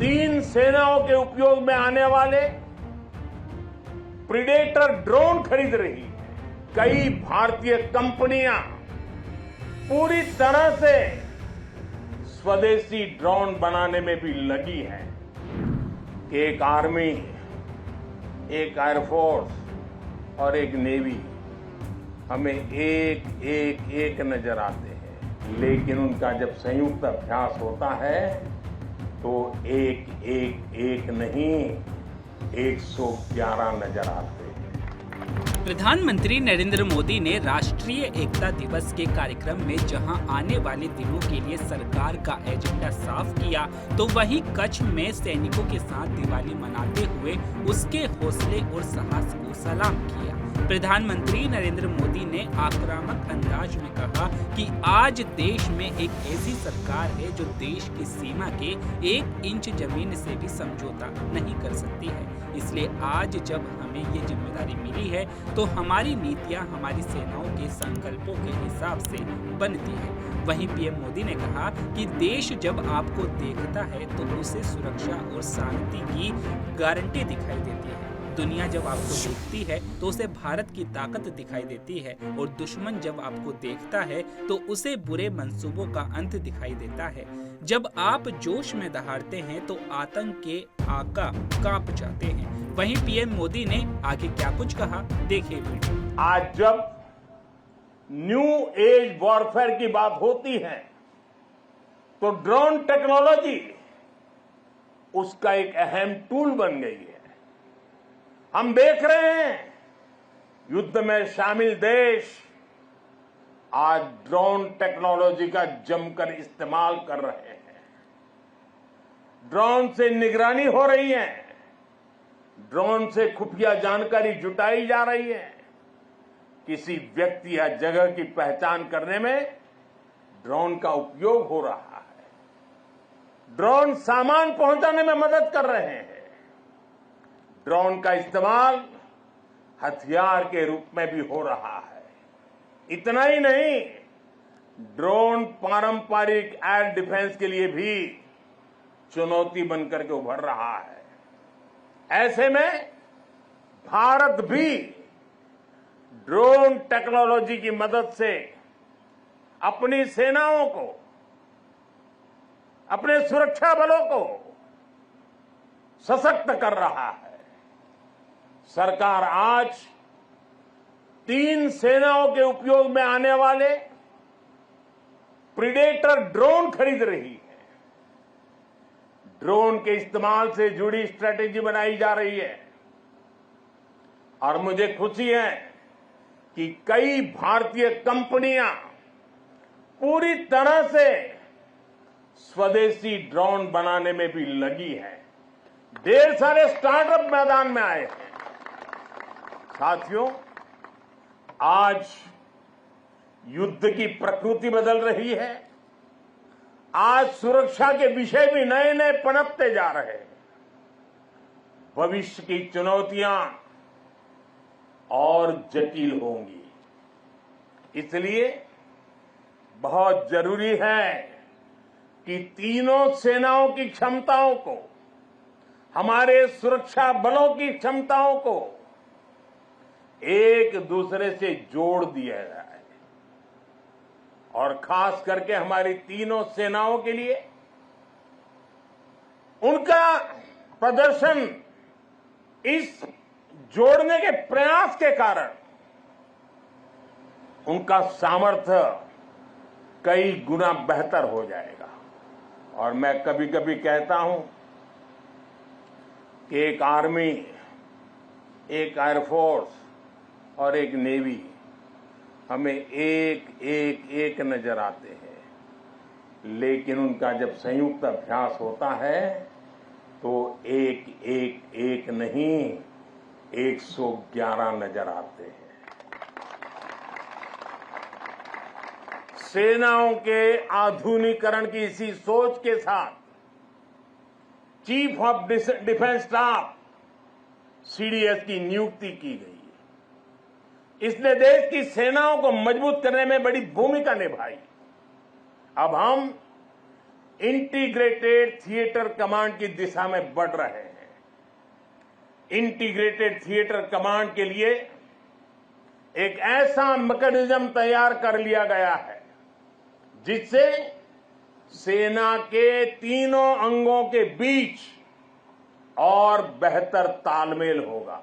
तीन सेनाओं के उपयोग में आने वाले प्रीडेटर ड्रोन खरीद रही है। कई भारतीय कंपनियां पूरी तरह से स्वदेशी ड्रोन बनाने में भी लगी है। एक आर्मी, एक एयरफोर्स और एक नेवी हमें एक नजर आते हैं, लेकिन उनका जब संयुक्त अभ्यास होता है तो एक नहीं 111 नजर आते हैं। प्रधानमंत्री नरेंद्र मोदी ने राष्ट्रीय एकता दिवस के कार्यक्रम में जहां आने वाले दिनों के लिए सरकार का एजेंडा साफ किया, तो वहीं कच्छ में सैनिकों के साथ दिवाली मनाते हुए उसके हौसले और साहस को सलाम किया। प्रधानमंत्री नरेंद्र मोदी ने आक्रामक अंदाज में कहा कि आज देश में एक ऐसी सरकार है जो देश की सीमा के 1 इंच जमीन से भी समझौता नहीं कर सकती है। इसलिए आज जब हमें ये जिम्मेदारी मिली है तो हमारी नीतियां हमारी सेनाओं के संकल्पों के हिसाब से बनती है। वहीं पीएम मोदी ने कहा कि देश जब आपको देखता है तो उसे सुरक्षा और शांति की गारंटी दिखाई देती है। दुनिया जब आपको देखती है तो उसे भारत की ताकत दिखाई देती है, और दुश्मन जब आपको देखता है तो उसे बुरे मंसूबों का अंत दिखाई देता है। जब आप जोश में दहाड़ते हैं तो आतंक के आका कांप जाते हैं। वहीं पीएम मोदी ने आगे क्या कुछ कहा, देखिए वीडियो। आज जब न्यू एज वॉरफेयर की बात होती है तो ड्रोन टेक्नोलॉजी उसका एक अहम टूल बन गई है। हम देख रहे हैं युद्ध में शामिल देश आज ड्रोन टेक्नोलॉजी का जमकर इस्तेमाल कर रहे हैं। ड्रोन से निगरानी हो रही है, ड्रोन से खुफिया जानकारी जुटाई जा रही है। किसी व्यक्ति या जगह की पहचान करने में ड्रोन का उपयोग हो रहा है। ड्रोन सामान पहुंचाने में मदद कर रहे हैं। ड्रोन का इस्तेमाल हथियार के रूप में भी हो रहा है। इतना ही नहीं, ड्रोन पारंपरिक एयर डिफेंस के लिए भी चुनौती बनकर के उभर रहा है। ऐसे में भारत भी ड्रोन टेक्नोलॉजी की मदद से अपनी सेनाओं को, अपने सुरक्षा बलों को सशक्त कर रहा है। सरकार आज तीन सेनाओं के उपयोग में आने वाले प्रीडेटर ड्रोन खरीद रही है। ड्रोन के इस्तेमाल से जुड़ी स्ट्रेटेजी बनाई जा रही है और मुझे खुशी है कि कई भारतीय कंपनियां पूरी तरह से स्वदेशी ड्रोन बनाने में भी लगी है। ढेर सारे स्टार्टअप मैदान में आए हैं। साथियों, आज युद्ध की प्रकृति बदल रही है। आज सुरक्षा के विषय भी नए नए पनपते जा रहे हैं। भविष्य की चुनौतियां और जटिल होंगी। इसलिए बहुत जरूरी है कि तीनों सेनाओं की क्षमताओं को, हमारे सुरक्षा बलों की क्षमताओं को एक दूसरे से जोड़ दिया जाए और खास करके हमारी तीनों सेनाओं के लिए उनका प्रदर्शन इस जोड़ने के प्रयास के कारण उनका सामर्थ्य कई गुना बेहतर हो जाएगा। और मैं कभी कभी कहता हूं कि एक आर्मी, एक एयरफोर्स और एक नेवी हमें एक नजर आते हैं, लेकिन उनका जब संयुक्त अभ्यास होता है तो एक नहीं 111 नजर आते हैं। सेनाओं के आधुनिकीकरण की इसी सोच के साथ chief of defence staff CDS की नियुक्ति की गई। इसने देश की सेनाओं को मजबूत करने में बड़ी भूमिका निभाई। अब हम इंटीग्रेटेड थिएटर कमांड की दिशा में बढ़ रहे हैं। इंटीग्रेटेड थिएटर कमांड के लिए एक ऐसा मैकेनिज्म तैयार कर लिया गया है जिससे सेना के तीनों अंगों के बीच और बेहतर तालमेल होगा।